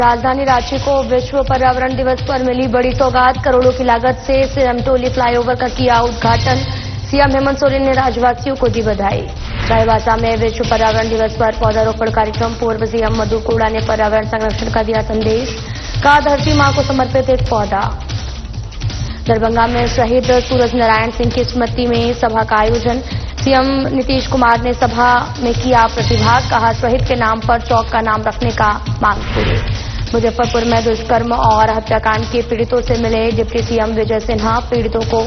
राजधानी रांची को विश्व पर्यावरण दिवस पर मिली बड़ी सौगात। करोड़ों की लागत से सिरमटोली फ्लाईओवर का किया उद्घाटन। सीएम हेमंत सोरेन ने राज्यवासियों को दी बधाई। चाईबासा में विश्व पर्यावरण दिवस पर पौधारोपण कार्यक्रम। पूर्व सीएम मधु कोड़ा ने पर्यावरण संरक्षण का दिया संदेश। कहा, धरती मां को समर्पित एक पौधा। दरभंगा में शहीद सूरज नारायण सिंह की स्मृति में सभा का आयोजन। सीएम नीतीश कुमार ने सभा में किया प्रतिभाग। कहा, शहीद के नाम पर चौक का नाम रखने का मांग पूरी। मुजफ्फरपुर में दुष्कर्म और हत्याकांड के पीड़ितों से मिले डिप्टी सीएम विजय सिन्हा। पीड़ितों को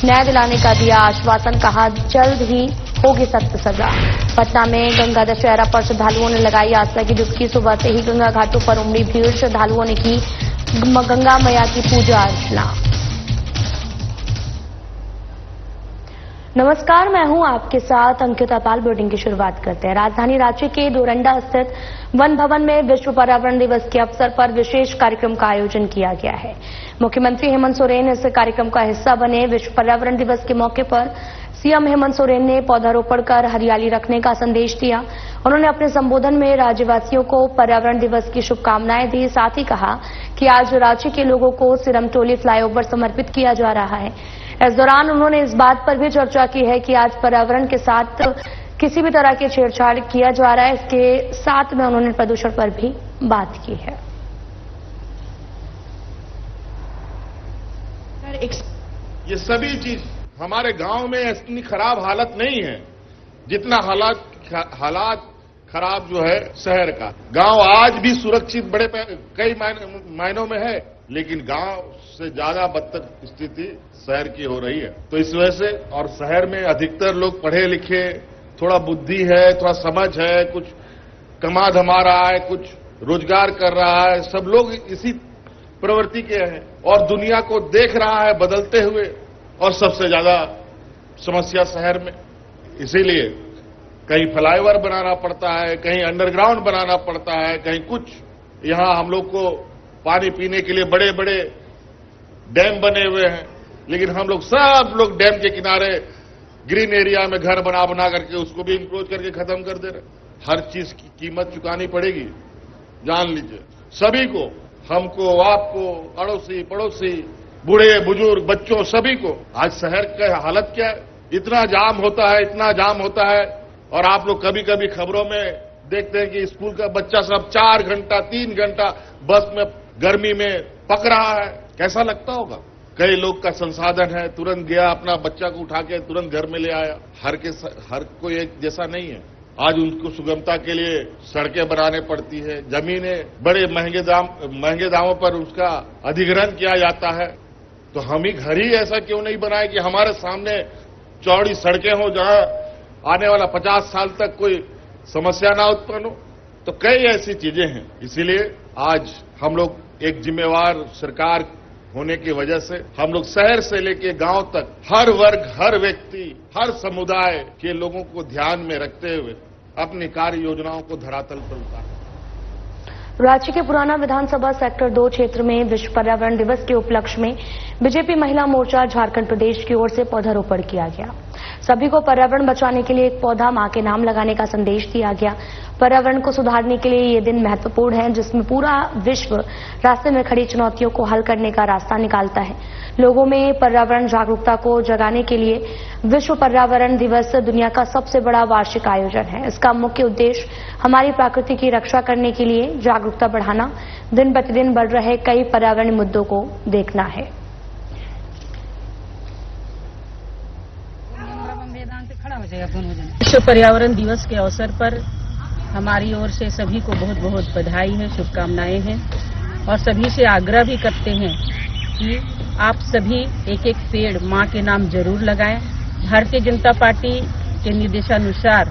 न्याय दिलाने का दिया आश्वासन। कहा, जल्द ही होगी सख्त सजा। पटना में गंगा दशहरा पर श्रद्धालुओं ने लगाई आस्था की डुबकी। सुबह से ही गंगा घाटों पर उमड़ी भीड़। श्रद्धालुओं ने की गंगा मैया की पूजा अर्चना। नमस्कार, मैं हूं आपके साथ अंकिता पाल। बुलेटिन की शुरुआत करते हैं। राजधानी रांची के डोरंडा स्थित वन भवन में विश्व पर्यावरण दिवस के अवसर पर विशेष कार्यक्रम का आयोजन किया गया है। मुख्यमंत्री हेमंत सोरेन इस कार्यक्रम का हिस्सा बने। विश्व पर्यावरण दिवस के मौके पर सीएम हेमंत सोरेन ने पौधारोपण कर हरियाली रखने का संदेश दिया। उन्होंने अपने संबोधन में राज्यवासियों को पर्यावरण दिवस की शुभकामनाएं दी। साथ ही कहा कि आज रांची के लोगों को सिरमटोली फ्लाईओवर समर्पित किया जा रहा है। इस दौरान उन्होंने इस बात पर भी चर्चा की है कि आज पर्यावरण के साथ किसी भी तरह की छेड़छाड़ किया जा रहा है। इसके साथ में उन्होंने प्रदूषण पर भी बात की है। ये सभी चीज हमारे गांव में इतनी खराब हालत नहीं है जितना हालात खराब जो है शहर का। गांव आज भी सुरक्षित बड़े कई मायनों में है, लेकिन गांव से ज्यादा बदतर स्थिति शहर की हो रही है। तो इस वजह से, और शहर में अधिकतर लोग पढ़े लिखे, थोड़ा बुद्धि है, थोड़ा समझ है, कुछ कमा धमा रहा है, कुछ रोजगार कर रहा है, सब लोग इसी प्रवृत्ति के हैं और दुनिया को देख रहा है बदलते हुए। और सबसे ज्यादा समस्या शहर में, इसीलिए कहीं फ्लाईओवर बनाना पड़ता है, कहीं अंडरग्राउंड बनाना पड़ता है, कहीं कुछ। यहां हम लोग को पानी पीने के लिए बड़े बड़े डैम बने हुए हैं, लेकिन हम लोग सब लोग डैम के किनारे ग्रीन एरिया में घर बना बना करके उसको भी इंक्रोच करके खत्म कर दे रहे। हर चीज की कीमत चुकानी पड़ेगी, जान लीजिए सभी को, हमको, आपको, अड़ोसी पड़ोसी, बूढ़े बुजुर्ग, बच्चों, सभी को। आज शहर की हालत क्या है, इतना जाम होता है, इतना जाम होता है। और आप लोग कभी कभी खबरों में देखते हैं कि स्कूल का बच्चा सब 4 घंटा 3 घंटा बस में गर्मी में पक रहा है। कैसा लगता होगा। कई लोग का संसाधन है, तुरंत गया अपना बच्चा को उठा के तुरंत घर में ले आया। हर कोई एक जैसा नहीं है। आज उनको सुगमता के लिए सड़कें बनाने पड़ती है, जमीनें बड़े महंगे दामों पर उसका अधिग्रहण किया जाता है। तो हम ही घर ही ऐसा क्यों नहीं बनाए कि हमारे सामने चौड़ी सड़कें हो, जहां आने वाला 50 साल तक कोई समस्या ना उत्पन्न हो। तो कई ऐसी चीजें हैं। इसीलिए आज हम लोग एक जिम्मेवार सरकार होने की वजह से हम लोग शहर से लेके गांव तक हर वर्ग, हर व्यक्ति, हर समुदाय के लोगों को ध्यान में रखते हुए अपनी कार्य योजनाओं को धरातल पर उतारें। रांची के पुराना विधानसभा सेक्टर 2 क्षेत्र में विश्व पर्यावरण दिवस के उपलक्ष्य में बीजेपी महिला मोर्चा झारखंड प्रदेश की ओर से पौधारोपण किया गया। सभी को पर्यावरण बचाने के लिए एक पौधा मां के नाम लगाने का संदेश दिया गया। पर्यावरण को सुधारने के लिए ये दिन महत्वपूर्ण है, जिसमें पूरा विश्व रास्ते में खड़ी चुनौतियों को हल करने का रास्ता निकालता है। लोगों में पर्यावरण जागरूकता को जगाने के लिए विश्व पर्यावरण दिवस दुनिया का सबसे बड़ा वार्षिक आयोजन है। इसका मुख्य उद्देश्य हमारी प्रकृति की रक्षा करने के लिए जागरूकता बढ़ाना, दिन प्रतिदिन बढ़ रहे कई पर्यावरण मुद्दों को देखना है। विश्व पर्यावरण दिवस के अवसर पर हमारी ओर से सभी को बहुत बहुत बधाई है, शुभकामनाएं हैं। और सभी से आग्रह भी करते हैं कि आप सभी एक एक पेड़ मां के नाम जरूर लगाएं। भारतीय जनता पार्टी के निर्देशानुसार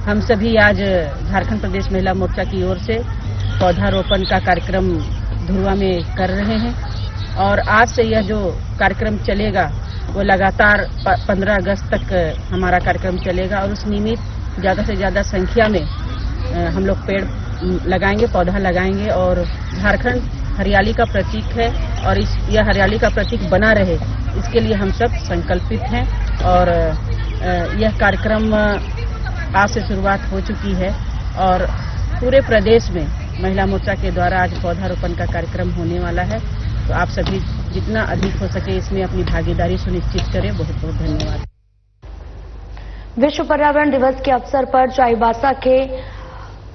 हम सभी आज झारखंड प्रदेश महिला मोर्चा की ओर से पौधारोपण का कार्यक्रम धुरवा में कर रहे हैं। और आज से यह जो कार्यक्रम चलेगा वो लगातार 15 अगस्त तक हमारा कार्यक्रम चलेगा। और उस निमित्त ज्यादा से ज्यादा संख्या में हम लोग पेड़ लगाएंगे, पौधा लगाएंगे। और झारखंड हरियाली का प्रतीक है और यह हरियाली का प्रतीक बना रहे, इसके लिए हम सब संकल्पित हैं। और यह कार्यक्रम आज से शुरुआत हो चुकी है और पूरे प्रदेश में महिला मोर्चा के द्वारा आज पौधारोपण का कार्यक्रम होने वाला है। तो आप सभी जितना अधिक हो सके इसमें अपनी भागीदारी सुनिश्चित करें। बहुत बहुत धन्यवाद। विश्व पर्यावरण दिवस के अवसर पर चाईबासा के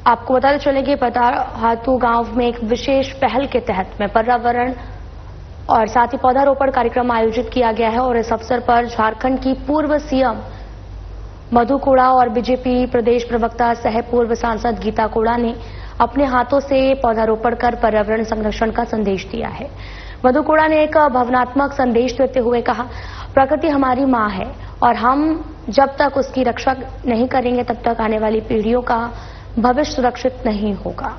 आपको बताते चले कि पताहातू गांव में एक विशेष पहल के तहत में पर्यावरण और साथ ही पौधारोपण कार्यक्रम आयोजित किया गया है और इस अवसर पर झारखंड की पूर्व सीएम मधु कोड़ा और बीजेपी प्रदेश प्रवक्ता सह पूर्व सांसद गीता कोड़ा ने अपने हाथों से पौधारोपण कर पर्यावरण संरक्षण का संदेश दिया है। मधु कोड़ा ने एक भावनात्मक संदेश देते हुए कहा, प्रकृति हमारी मां है और हम जब तक उसकी रक्षा नहीं करेंगे तब तक आने वाली पीढ़ियों का भविष्य सुरक्षित नहीं होगा।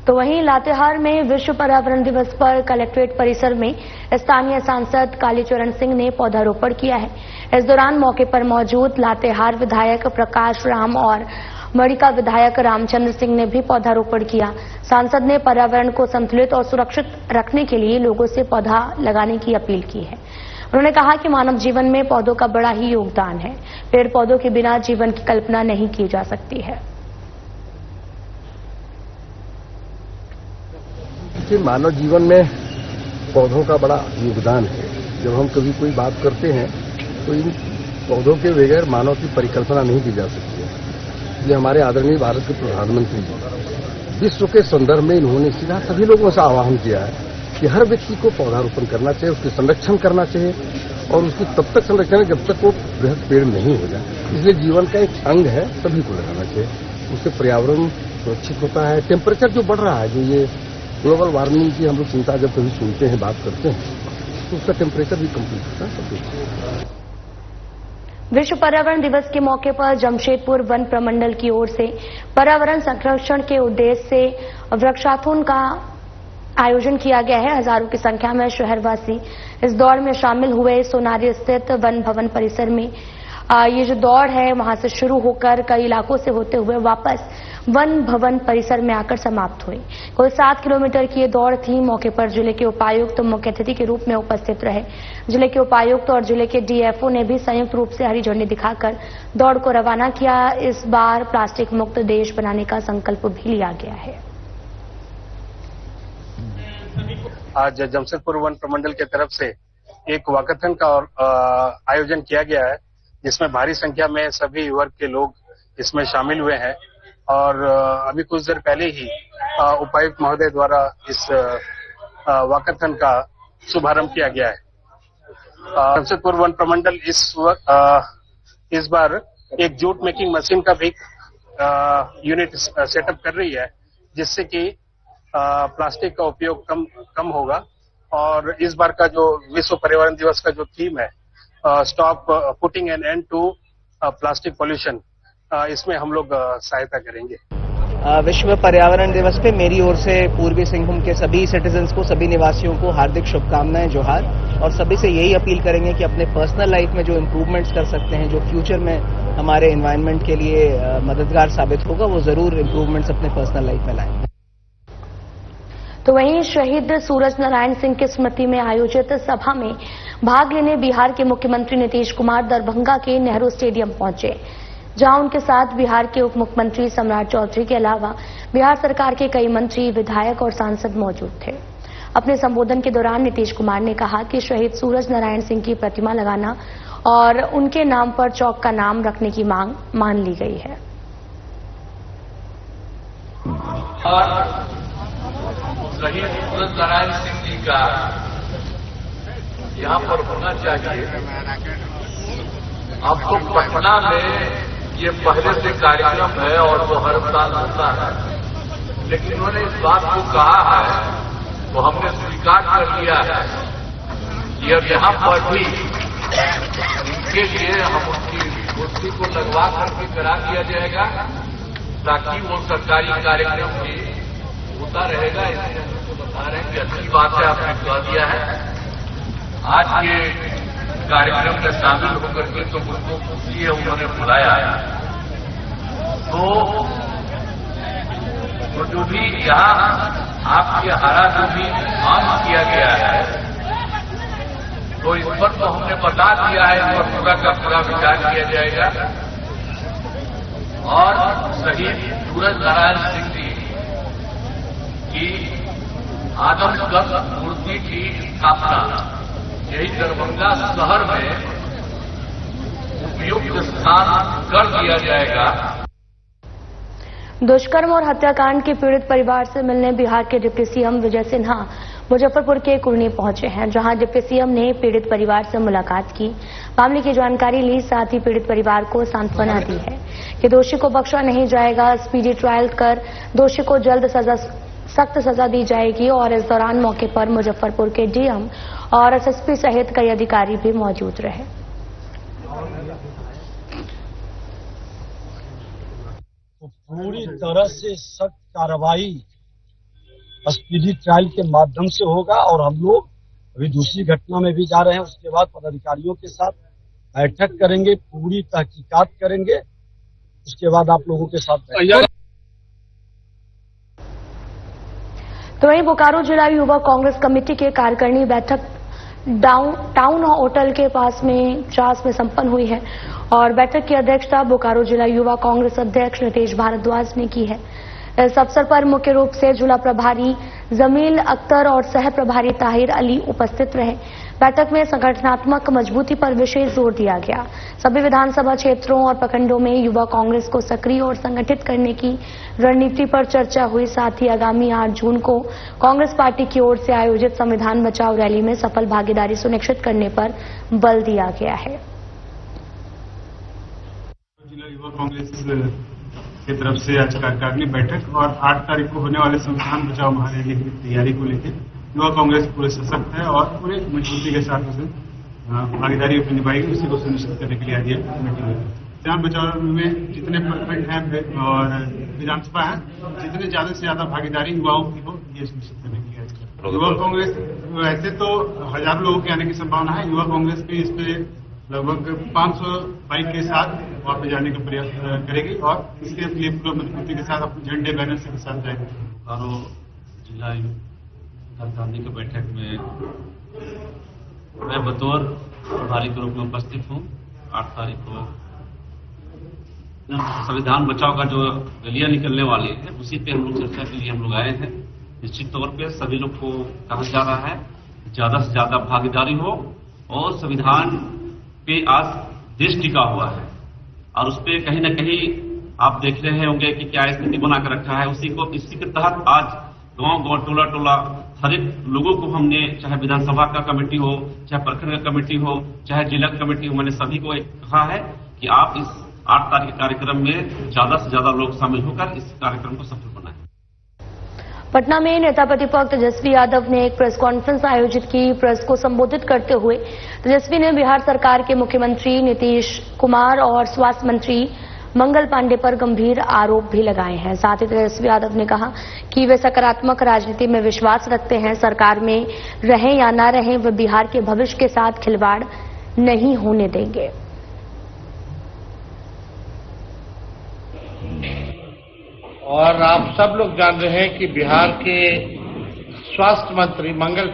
तो वहीं लातेहार में विश्व पर्यावरण दिवस पर कलेक्ट्रेट परिसर में स्थानीय सांसद कालीचरण सिंह ने पौधारोपण किया है। इस दौरान मौके पर मौजूद लातेहार विधायक प्रकाश राम और मड़िका विधायक रामचंद्र सिंह ने भी पौधारोपण किया। सांसद ने पर्यावरण को संतुलित और सुरक्षित रखने के लिए लोगों से पौधा लगाने की अपील की है। उन्होंने कहा कि मानव जीवन में पौधों का बड़ा ही योगदान है। पेड़ पौधों के बिना जीवन की कल्पना नहीं की जा सकती है। मानव जीवन में पौधों का बड़ा योगदान है। जब हम कभी कोई बात करते हैं तो इन पौधों के बगैर मानव की परिकल्पना नहीं की जा सकती है। ये हमारे आदरणीय भारत के प्रधानमंत्री जी विश्व के संदर्भ में इन्होंने सीधा सभी लोगों से आह्वान किया है कि हर व्यक्ति को पौधारोपण करना चाहिए, उसके संरक्षण करना चाहिए और उसकी तब तक संरक्षण है जब तक वो बृहद पेड़ नहीं हो जाए। इसलिए जीवन का एक अंग है, सभी को लगाना चाहिए। उससे पर्यावरण सुरक्षित होता है। टेम्परेचर जो बढ़ रहा है, जो ये ग्लोबल वार्मिंग की हम लोग चिंता जब कभी सुनते हैं, बात करते हैं, तो उसका टेम्परेचर भी कंप्लीट होता है। सब कुछ। विश्व पर्यावरण दिवस के मौके पर जमशेदपुर वन प्रमंडल की ओर से पर्यावरण संरक्षण के उद्देश्य से वृक्षारोपण का आयोजन किया गया है। हजारों की संख्या में शहरवासी इस दौड़ में शामिल हुए। सोनारी स्थित वन भवन परिसर में ये जो दौड़ है वहां से शुरू होकर कई इलाकों से होते हुए वापस वन भवन परिसर में आकर समाप्त हुई। कुल 7 किलोमीटर की ये दौड़ थी। मौके पर जिले के उपायुक्त मुख्य अतिथि के रूप में उपस्थित रहे। जिले के उपायुक्त और जिले के डीएफओ ने भी संयुक्त रूप से हरी झंडी दिखाकर दौड़ को रवाना किया। इस बार प्लास्टिक मुक्त देश बनाने का संकल्प भी लिया गया है। आज जमशेदपुर वन प्रमंडल की तरफ से एक वॉकाथन का आयोजन किया गया है, जिसमें भारी संख्या में सभी वर्ग के लोग इसमें शामिल हुए हैं और अभी कुछ देर पहले ही उपायुक्त महोदय द्वारा इस वॉकाथन का शुभारंभ किया गया है। जमशेदपुर वन प्रमंडल इस बार एक जूट मेकिंग मशीन का भी यूनिट सेटअप कर रही है, जिससे कि प्लास्टिक का उपयोग कम होगा। और इस बार का जो विश्व पर्यावरण दिवस का जो थीम है, stop putting an end to plastic pollution, इसमें हम लोग सहायता करेंगे। विश्व पर्यावरण दिवस पे मेरी ओर से पूर्वी सिंहभूम के सभी सिटीजन्स को, सभी निवासियों को हार्दिक शुभकामनाएं, जोहार। और सभी से यही अपील करेंगे कि अपने पर्सनल लाइफ में जो इम्प्रूवमेंट्स कर सकते हैं, जो फ्यूचर में हमारे एनवायरनमेंट के लिए मददगार साबित होगा, वो जरूर इम्प्रूवमेंट्स अपने पर्सनल लाइफ में लाएं। तो वहीं शहीद सूरज नारायण सिंह की स्मृति में आयोजित सभा में भाग लेने बिहार के मुख्यमंत्री नीतीश कुमार दरभंगा के नेहरू स्टेडियम पहुंचे, जहां उनके साथ बिहार के उप मुख्यमंत्री सम्राट चौधरी के अलावा बिहार सरकार के कई मंत्री, विधायक और सांसद मौजूद थे। अपने संबोधन के दौरान नीतीश कुमार ने कहा कि शहीद सूरज नारायण सिंह की प्रतिमा लगाना और उनके नाम पर चौक का नाम रखने की मांग मान ली गई है। शहीद सूरज नारायण सिंह जी का यहाँ पर होना चाहिए। अब तो पटना में ये पहले से कार्यक्रम है और वो हर साल होता है, लेकिन उन्होंने इस बात को कहा है, तो हमने स्वीकार कर लिया है कि अब यहाँ पर भी उनके लिए हम उनकी मूर्ति को लगवा करके करा दिया जाएगा, ताकि वो सरकारी कार्यक्रम भी होता रहेगा। इसलिए हम उसको बता रहे हैं कि अच्छी बात है, आपने कह दिया है। आज के कार्यक्रम में शामिल होकर के तो मुझको खुशी है, उन्होंने बुलाया है। तो जो भी यहाँ आपके हरा जो भी मांग किया गया है, तो इस पर तो हमने बता दिया है, इस पर पूरा का पूरा विचार किया जाएगा। और शहीद सूरज नारायण सिंह जी की आदमकद मूर्ति की स्थापना यही दरभंगा शहर में उपयुक्त स्थान कर दिया जाएगा। दुष्कर्म और हत्याकांड के पीड़ित परिवार से मिलने बिहार के डिप्टी सीएम विजय सिन्हा मुजफ्फरपुर के कुर्नी पहुंचे हैं, जहां डिप्टी सीएम ने पीड़ित परिवार से मुलाकात की, मामले की जानकारी ली, साथ ही पीड़ित परिवार को सांत्वना दी है कि दोषी को बख्शा नहीं जाएगा, स्पीडी ट्रायल कर दोषी को जल्द सख्त सजा दी जाएगी। और इस दौरान मौके पर मुजफ्फरपुर के डीएम और एसएसपी सहित कई अधिकारी भी मौजूद रहे। पूरी तरह से सख्त कार्रवाई स्पीडी ट्रायल के माध्यम से होगा और हम लोग अभी दूसरी घटना में भी जा रहे हैं। उसके बाद पदाधिकारियों के साथ बैठक करेंगे, पूरी तहकीकात करेंगे, उसके बाद आप लोगों के साथ तो वहीं बोकारो जिला युवा कांग्रेस कमेटी के कार्यकारिणी बैठक टाउन होटल के पास में चास में संपन्न हुई है और बैठक की अध्यक्षता बोकारो जिला युवा कांग्रेस अध्यक्ष नितेश भारद्वाज ने की है। इस अवसर पर मुख्य रूप से जिला प्रभारी जमील अख्तर और सह प्रभारी ताहिर अली उपस्थित रहे। बैठक में संगठनात्मक मजबूती पर विशेष जोर दिया गया। सभी विधानसभा क्षेत्रों और प्रखंडों में युवा कांग्रेस को सक्रिय और संगठित करने की रणनीति पर चर्चा हुई। साथ ही आगामी 8 जून को कांग्रेस पार्टी की ओर से आयोजित संविधान बचाओ रैली में सफल भागीदारी सुनिश्चित करने पर बल दिया गया है। जिला युवा कांग्रेस की तरफ से आज कार्यकारिणी बैठक और 8 तारीख को होने वाले संविधान बचाओ महारैली की तैयारी को लेकर युवा कांग्रेस पूरे सशक्त है और पूरे मजबूती के साथ उसे भागीदारी अपनी निभाएगी, उसी को सुनिश्चित करने के लिए आज ये कमेटी हुई। संविधान बचाओ में जितने प्रखंड हैं और विधानसभा है, जितने ज्यादा से ज्यादा भागीदारी युवाओं की हो, ये सुनिश्चित करने के लिए युवा कांग्रेस वैसे तो हजारों लोगों के आने की संभावना है। युवा कांग्रेस भी इस पे लगभग 500 बाइक के साथ वहां पे जाने का प्रयास करेगी और इसके लिए पूरा मजबूती के साथ अपने झंडे बैनर के साथ जाएंगे। बोकारो जिला कार्यकारिणी की बैठक में मैं बतौर प्रभारी के रूप में उपस्थित हूँ। 8 तारीख को संविधान बचाओ का जो रैलियां निकलने वाली है, उसी पे हम लोग चर्चा के लिए हम लोग आए हैं। निश्चित तौर पे सभी लोग को कहा जा रहा है ज्यादा से ज्यादा भागीदारी हो और संविधान पे आज देश टिका हुआ है और उस पर कहीं न कहीं आप देख रहे होंगे कि क्या स्थिति बनाकर रखा है। इसी के तहत आज गांव टोला टोला हर एक लोगों को हमने, चाहे विधानसभा का कमेटी हो, चाहे प्रखंड का कमेटी हो, चाहे जिला कमेटी हो, मैंने सभी को कहा है कि आप इस 8 तारीख के कार्यक्रम में ज्यादा से ज्यादा लोग शामिल होकर इस कार्यक्रम को सफल बनाएं। पटना में नेता प्रतिपक्ष तेजस्वी यादव ने एक प्रेस कॉन्फ्रेंस आयोजित की। प्रेस को संबोधित करते हुए तेजस्वी ने बिहार सरकार के मुख्यमंत्री नीतीश कुमार और स्वास्थ्य मंत्री मंगल पांडे पर गंभीर आरोप भी लगाए हैं। साथ ही तेजस्वी यादव ने कहा कि वे सकारात्मक राजनीति में विश्वास रखते हैं। सरकार में रहें या ना रहें, वे बिहार के भविष्य के साथ खिलवाड़ नहीं होने देंगे। और आप सब लोग जान रहे हैं कि बिहार के स्वास्थ्य मंत्री मंगल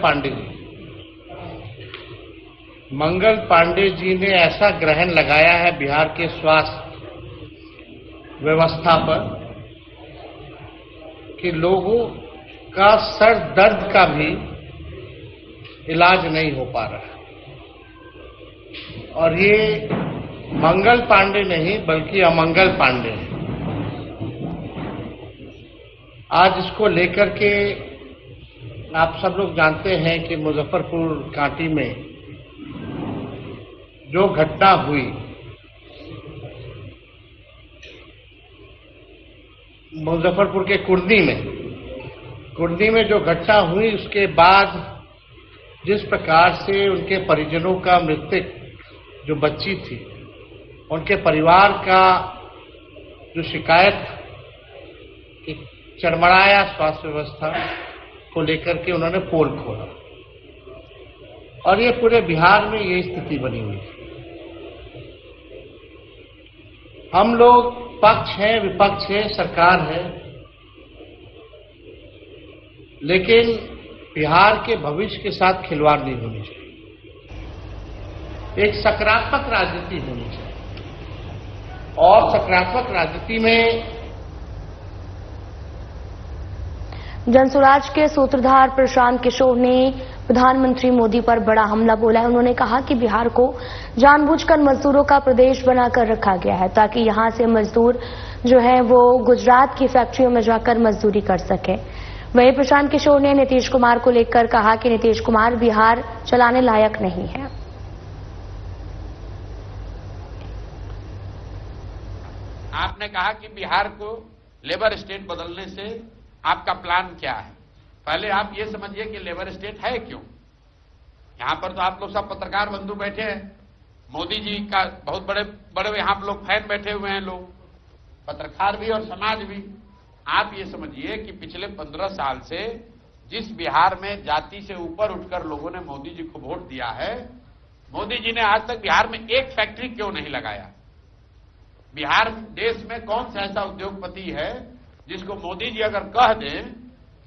पांडे जी ने ऐसा ग्रहण लगाया है बिहार के स्वास्थ्य व्यवस्था पर कि लोगों का सर दर्द का भी इलाज नहीं हो पा रहा। और ये मंगल पांडे नहीं बल्कि अमंगल पांडे है। आज इसको लेकर के आप सब लोग जानते हैं कि मुजफ्फरपुर कांटी में जो घटना हुई, मुजफ्फरपुर के कुर्नी में जो घटना हुई, उसके बाद जिस प्रकार से उनके परिजनों का मृतक जो बच्ची थी, उनके परिवार का जो शिकायत कि चरमराया स्वास्थ्य व्यवस्था को लेकर के उन्होंने पोल खोला और ये पूरे बिहार में ये स्थिति बनी हुई है। हम लोग पक्ष है, विपक्ष है, सरकार है, लेकिन बिहार के भविष्य के साथ खिलवाड़ नहीं होनी चाहिए। एक सकारात्मक राजनीति होनी चाहिए और सकारात्मक राजनीति में जनसुराज के सूत्रधार प्रशांत किशोर ने प्रधानमंत्री मोदी पर बड़ा हमला बोला है। उन्होंने कहा कि बिहार को जानबूझकर मजदूरों का प्रदेश बनाकर रखा गया है ताकि यहां से मजदूर जो है वो गुजरात की फैक्ट्रियों में जाकर मजदूरी कर सके। वहीं प्रशांत किशोर ने नीतीश कुमार को लेकर कहा कि नीतीश कुमार बिहार चलाने लायक नहीं है। आपने कहा कि बिहार को लेबर स्टेट बदलने से आपका प्लान क्या है। पहले आप ये समझिए कि लेबर स्टेट है क्यों। यहां पर तो आप लोग सब पत्रकार बंधु बैठे हैं, मोदी जी का बहुत बड़े बड़े यहां पर लोग फैन बैठे हुए हैं, लोग पत्रकार भी और समाज भी। आप ये समझिए कि पिछले 15 साल से जिस बिहार में जाति से ऊपर उठकर लोगों ने मोदी जी को वोट दिया है, मोदी जी ने आज तक बिहार में एक फैक्ट्री क्यों नहीं लगाया। बिहार देश में कौन सा ऐसा उद्योगपति है जिसको मोदी जी अगर कह दें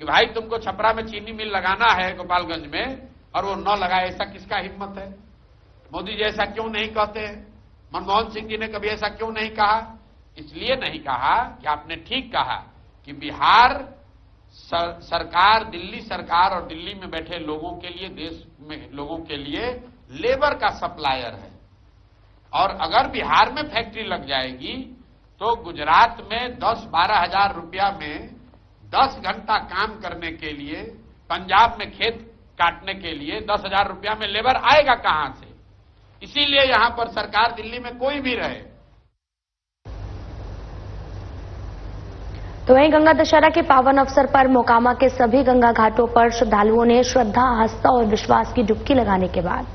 कि भाई तुमको छपरा में चीनी मिल लगाना है गोपालगंज में, और वो न लगाए, ऐसा किसका हिम्मत है। मोदी जी ऐसा क्यों नहीं कहते हैं। मनमोहन सिंह जी ने कभी ऐसा क्यों नहीं कहा। इसलिए नहीं कहा कि आपने ठीक कहा कि बिहार सरकार, दिल्ली सरकार और दिल्ली में बैठे लोगों के लिए, देश में लोगों के लिए लेबर का सप्लायर है। और अगर बिहार में फैक्ट्री लग जाएगी तो गुजरात में 10-12 हजार रुपया में 10 घंटा काम करने के लिए, पंजाब में खेत काटने के लिए 10,000 रुपया में लेबर आएगा कहां से। इसीलिए यहां पर सरकार, दिल्ली में कोई भी रहे। तो वहीं गंगा दशहरा के पावन अवसर पर मोकामा के सभी गंगा घाटों पर श्रद्धालुओं ने श्रद्धा, आस्था और विश्वास की डुबकी लगाने के बाद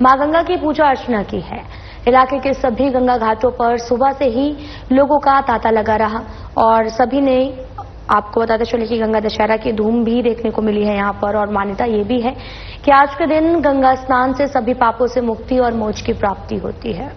मां गंगा की पूजा अर्चना की है। इलाके के सभी गंगा घाटों पर सुबह से ही लोगों का तांता लगा रहा और सभी ने, आपको बताते चले कि गंगा दशहरा की धूम भी देखने को मिली है यहां पर। और मान्यता ये भी है कि आज के दिन गंगा स्नान से सभी पापों से मुक्ति और मोक्ष की प्राप्ति होती है।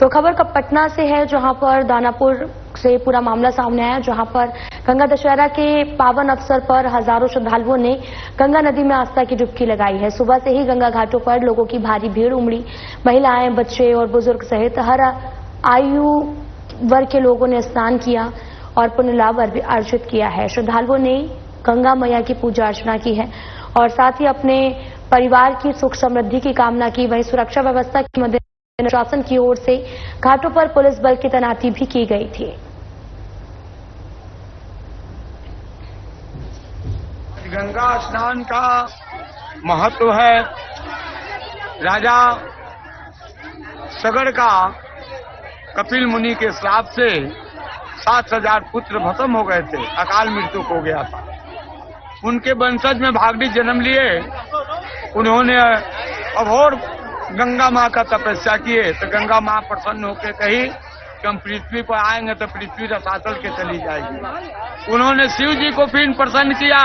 तो खबर कब पटना से है, जहां पर दानापुर से पूरा मामला सामने आया, जहां पर गंगा दशहरा के पावन अवसर पर हजारों श्रद्धालुओं ने गंगा नदी में आस्था की डुबकी लगाई है। सुबह से ही गंगा घाटों पर लोगों की भारी भीड़ उमड़ी। महिलाएं, बच्चे और बुजुर्ग सहित हर आयु वर्ग के लोगों ने स्नान किया और पुण्य लाभ अर्जित किया है। श्रद्धालुओं ने गंगा मैया की पूजा अर्चना की है और साथ ही अपने परिवार की सुख समृद्धि की कामना की। वहीं सुरक्षा व्यवस्था के मद्देनजर प्रशासन की ओर से घाटों पर पुलिस बल की तैनाती भी की गई थी। गंगा स्नान का महत्व है। राजा सगड़ का कपिल मुनि के श्राप से 7,000 पुत्र भस्म हो गए थे, अकाल मृत्यु हो गया था। उनके वंशज में भागीरथ जन्म लिए। उन्होंने अघोर गंगा माँ का तपस्या किए तो गंगा माँ प्रसन्न होकर कही कि हम पृथ्वी पर आएंगे तो पृथ्वी रसातल के चली जाएगी। उन्होंने शिव जी को फिर प्रसन्न किया।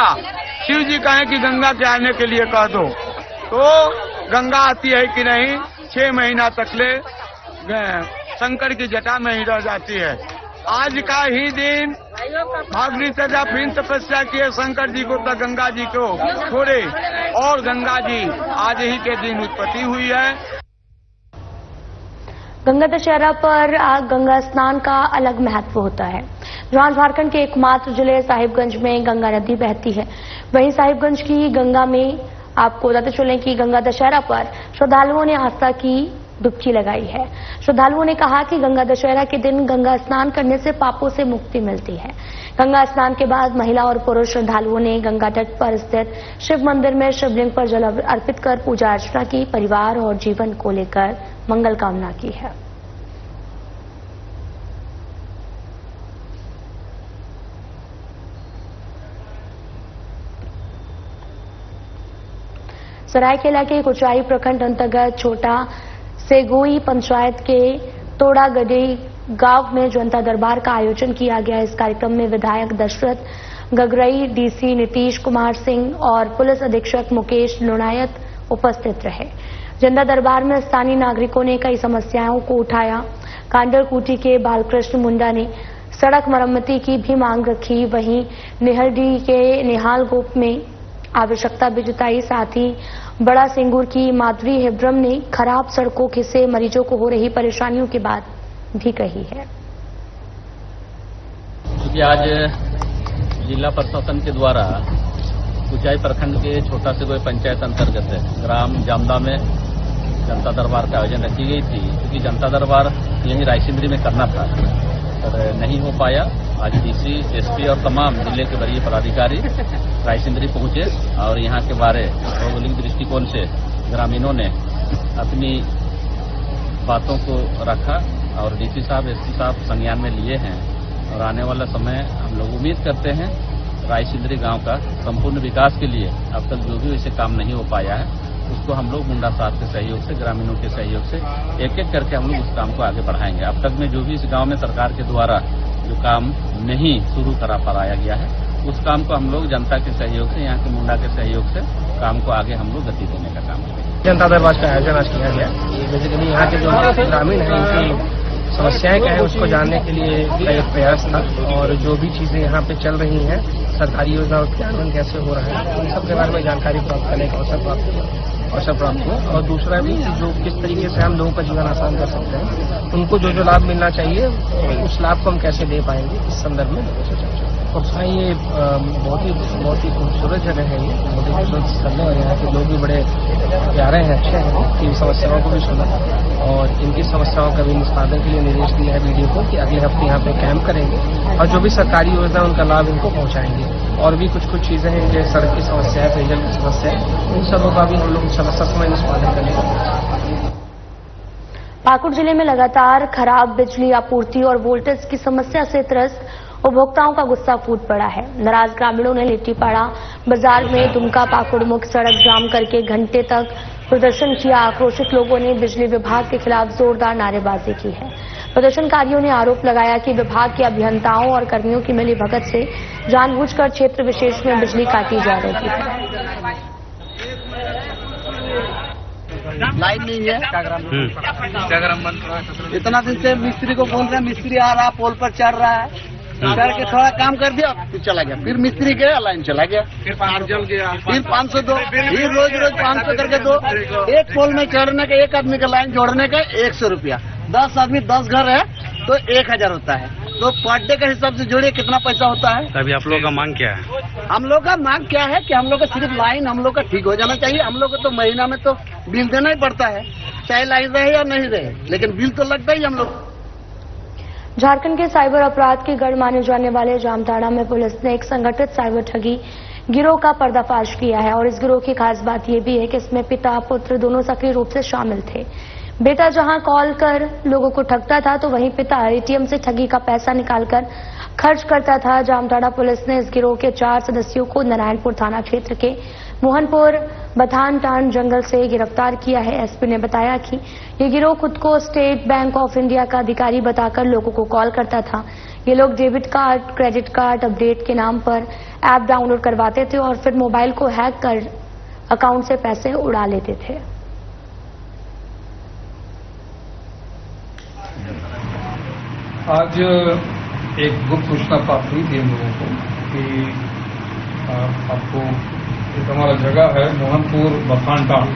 शिव जी कहे कि गंगा के आने के लिए कह दो, तो गंगा आती है कि नहीं, 6 महीना तक ले शंकर की जटा में ही रह जाती है। आज का ही दिन भागीरथ राजा फिर तपस्या किए शंकर जी को, तो गंगा जी को छोड़े और गंगा जी आज ही के दिन उत्पत्ति हुई है। गंगा दशहरा पर गंगा स्नान का अलग महत्व होता है। जहां झारखंड के एकमात्र जिले साहिबगंज में गंगा नदी बहती है, वहीं साहिबगंज की गंगा में आपको बताते चलें कि गंगा दशहरा पर श्रद्धालुओं ने आस्था की डुबकी लगाई है। श्रद्धालुओं ने कहा कि गंगा दशहरा के दिन गंगा स्नान करने से पापों से मुक्ति मिलती है। गंगा स्नान के बाद महिला और पुरुष श्रद्धालुओं ने गंगा तट पर स्थित शिव मंदिर में शिवलिंग पर जल अर्पित कर पूजा अर्चना की, परिवार और जीवन को लेकर मंगल कामना की है। सरायकेला के कुचाई प्रखंड अंतर्गत छोटा सेगोई पंचायत के तोड़ागढ़ी गांव में जनता दरबार का आयोजन किया गया। इस कार्यक्रम में विधायक दशरथ गगरई, डीसी नीतीश कुमार सिंह और पुलिस अधीक्षक मुकेश लुणायत उपस्थित रहे। जनता दरबार में स्थानीय नागरिकों ने कई समस्याओं को उठाया। कांडरकूटी के बालकृष्ण मुंडा ने सड़क मरम्मती की भी मांग रखी। वहीं निहरडी के निहाल गोप में आवश्यकता भी जताई। साथ ही बड़ा सिंगूर की माधुरी हेब्रम ने खराब सड़कों से मरीजों को हो रही परेशानियों की बात भी कही है। क्योंकि आज जिला प्रशासन के द्वारा कुचाई प्रखंड के छोटा से कोई पंचायत अंतर्गत ग्राम जामदा में जनता दरबार का आयोजन रखी गई थी। क्योंकि जनता दरबार यहीं रायसिंदरी में करना था पर नहीं हो पाया। आज डीसी, एसपी और तमाम जिले के वरीय पदाधिकारी रायसिंदरी पहुंचे और यहाँ के बारे भौगोलिक दृष्टिकोण से ग्रामीणों ने अपनी बातों को रखा और डीसी साहब, एसपी साहब संज्ञान में लिए हैं। और आने वाला समय हम लोग उम्मीद करते हैं रायसिंदरी गांव का संपूर्ण विकास के लिए अब तक जो भी वैसे काम नहीं हो पाया है उसको हम लोग मुंडा साहब के सहयोग से, ग्रामीणों के सहयोग से एक एक करके हम लोग उस काम को आगे बढ़ाएंगे। अब तक में जो भी इस गांव में सरकार के द्वारा जो काम नहीं शुरू करा पाया गया है उस काम को हम लोग जनता के सहयोग से, यहाँ के मुंडा के सहयोग से काम को आगे हम लोग गति देने का काम करेंगे। जनता दरबार का आयोजन आज किया गया। ये बेसिकली यहाँ के जो ग्रामीण हैं उनकी समस्याएं क्या है उसको जानने के लिए एक प्रयास था और जो भी चीजें यहाँ पे चल रही हैं, सरकारी योजनाओं का क्रियान्वयन कैसे हो रहा है, उन सब के बारे में जानकारी प्राप्त करने का अवसर प्राप्त हुआ। और दूसरा भी जो किस तरीके से हम लोगों का जीवन आसान कर सकते हैं, उनको जो लाभ मिलना चाहिए उस लाभ को हम कैसे दे पाएंगे, इस संदर्भ में लोगों से चर्चा। और भाई ये बहुत ही खूबसूरत जगह है, ये बहुत ही खूबसूरत स्थल है और यहाँ के लोग भी बड़े प्यारे हैं, अच्छे हैं। इनकी समस्याओं को भी सुना और इनकी समस्याओं का भी निष्पादन के लिए निर्देश दिया है वीडियो को कि अगले हफ्ते यहाँ पे कैंप करेंगे और जो भी सरकारी योजना है उनका लाभ इनको पहुँचाएंगे। और भी कुछ चीजें हैं जैसे सड़क की समस्या है, पेयजल की समस्या है, उन सबों का भी हम लोग समय निष्पादन करने का। पाकुड़ जिले में लगातार खराब बिजली आपूर्ति और वोल्टेज की समस्या से त्रस्त उपभोक्ताओं का गुस्सा फूट पड़ा है। नाराज ग्रामीणों ने लिट्टीपाड़ा बाजार में दुमका पाकुड़ मुख्य सड़क जाम करके घंटे तक प्रदर्शन किया। आक्रोशित लोगों ने बिजली विभाग के खिलाफ जोरदार नारेबाजी की है। प्रदर्शनकारियों ने आरोप लगाया कि विभाग के अभियंताओं और कर्मियों की मिलीभगत से जानबूझकर क्षेत्र विशेष में बिजली काटी जा रही है। लाइन नहीं है, इतना दिन से मिस्त्री को बोल रहे हैं, मिस्त्री आ रहा, पोल पर चढ़ रहा है, करके थोड़ा काम कर दिया फिर चला गया, फिर मिस्त्री गया लाइन चला गया, फिर तार जल गया, फिर 500 दो, फिर रोज 500 करके दो। एक पोल में चढ़ने का, एक आदमी का लाइन जोड़ने का 100 रुपया, 10 आदमी 10 घर है तो 1000 होता है। तो पर डे के हिसाब से जोड़िए कितना पैसा होता है। अभी आप लोग का मांग क्या है? हम लोग का मांग क्या है कि हम लोग का सिर्फ लाइन हम लोग का ठीक हो जाना चाहिए। हम लोग को तो महीना में तो बिल देना ही पड़ता है, चाहे लाइन रहे या नहीं रहे, लेकिन बिल तो लगता ही हम लोग। झारखंड के साइबर अपराध के गढ़ माने जाने वाले जामताड़ा में पुलिस ने एक संगठित साइबर ठगी गिरोह का पर्दाफाश किया है और इस गिरोह की खास बात यह भी है कि इसमें पिता पुत्र दोनों सक्रिय रूप से शामिल थे। बेटा जहां कॉल कर लोगों को ठगता था तो वहीं पिता एटीएम से ठगी का पैसा निकालकर खर्च करता था। जामताड़ा पुलिस ने इस गिरोह के 4 सदस्यों को नारायणपुर थाना क्षेत्र के मोहनपुर बथानटान जंगल से गिरफ्तार किया है। एसपी ने बताया कि ये गिरोह खुद को स्टेट बैंक ऑफ इंडिया का अधिकारी बताकर लोगों को कॉल करता था। ये लोग debit card, credit card update के नाम पर ऐप डाउनलोड करवाते थे और फिर मोबाइल को हैक कर अकाउंट से पैसे उड़ा लेते थे। आज एक गुप्त सूचना प्राप्त हुई थी हम लोगों को कि आपको एक हमारा जगह है मोहनपुर बथानटान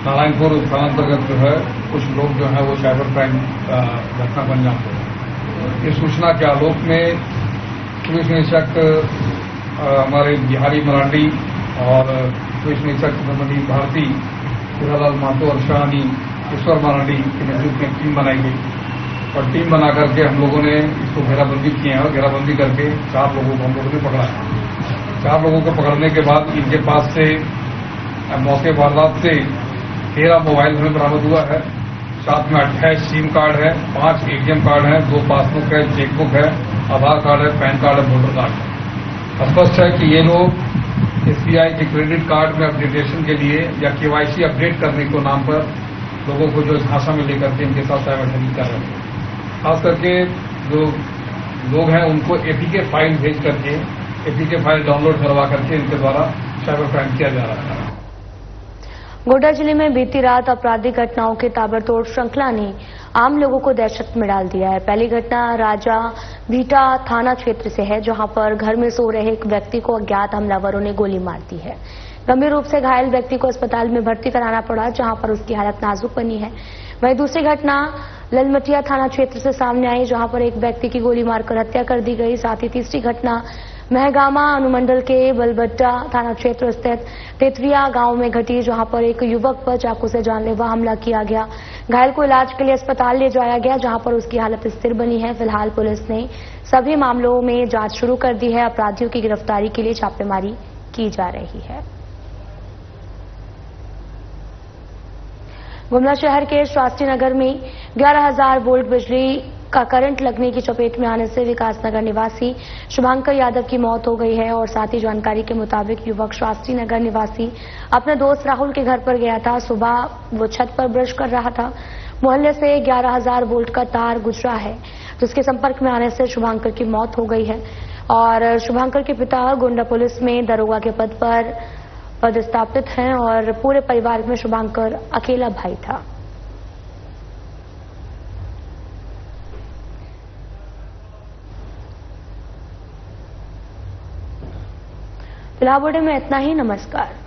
नारायणपुर थानांतर्गत जो है कुछ लोग जो है वो साइबर क्राइम घटना बन जाते हैं। इस सूचना के आलोक में पुलिस निरीक्षक हमारे बिहारी मरांडी और पुलिस निरीक्षक श्रीमती भारती हिरालाल महतो और शाहनी ईश्वर मरांडी के नेतृत्व में टीम बनाई गई और टीम बना करके हम लोगों ने इसको घेराबंदी किए हैं और घेराबंदी करके 4 लोगों को हम लोगों ने पकड़ा है। 4 लोगों को पकड़ने के बाद इनके पास से मौके वारदात से 13 मोबाइल हमें बरामद हुआ है। साथ में 28 सिम कार्ड है, 5 एटीएम कार्ड है, 2 पासबुक है, चेकबुक है, आधार कार्ड है, पैन कार्ड है, वोटर कार्ड है। स्पष्ट है कि ये लोग एसबीआई के क्रेडिट कार्ड में अपडेटेशन के लिए या केवाईसी अपडेट करने के नाम पर लोगों को जो झांसा में लेकर के इनके साथ साइबर ठगी कर रहे हैं। खास करके जो लोग हैं उनको एपीके फाइल भेज करके एपीके फाइल डाउनलोड करवा करके इनके द्वारा साइबर क्राइम किया जा रहा है। गोड्डा जिले में बीती रात आपराधिक घटनाओं की ताबड़तोड़ श्रृंखला ने आम लोगों को दहशत में डाल दिया है। पहली घटना राजा भीटा थाना क्षेत्र से है, जहां पर घर में सो रहे एक व्यक्ति को अज्ञात हमलावरों ने गोली मार दी है। गंभीर रूप से घायल व्यक्ति को अस्पताल में भर्ती कराना पड़ा, जहां पर उसकी हालत नाजुक बनी है। वहीं दूसरी घटना ललमटिया थाना क्षेत्र से सामने आई, जहां पर एक व्यक्ति की गोली मारकर हत्या कर दी गई। साथ ही तीसरी घटना महगामा अनुमंडल के बलबट्टा थाना क्षेत्र स्थित तेतरिया गांव में घटी, जहां पर एक युवक पर चाकू से जानलेवा हमला किया गया। घायल को इलाज के लिए अस्पताल ले जाया गया, जहां पर उसकी हालत स्थिर बनी है। फिलहाल पुलिस ने सभी मामलों में जांच शुरू कर दी है। अपराधियों की गिरफ्तारी के लिए छापेमारी की जा रही है। गुमला शहर के शास्त्री नगर में 11,000 वोल्ट बिजली का करंट लगने की चपेट में आने से विकासनगर निवासी शुभांकर यादव की मौत हो गई है। और साथ ही जानकारी के मुताबिक युवक शास्त्री नगर निवासी अपने दोस्त राहुल के घर पर गया था। सुबह वो छत पर ब्रश कर रहा था। मोहल्ले से 11,000 वोल्ट का तार गुजरा है, जिसके संपर्क में आने से शुभांकर की मौत हो गई है। और शुभांकर के पिता गोंडा पुलिस में दरोगा के पद पर पदस्थापित हैं और पूरे परिवार में शुभांकर अकेला भाई था। फिलहाल बुलेटिन में इतना ही। नमस्कार।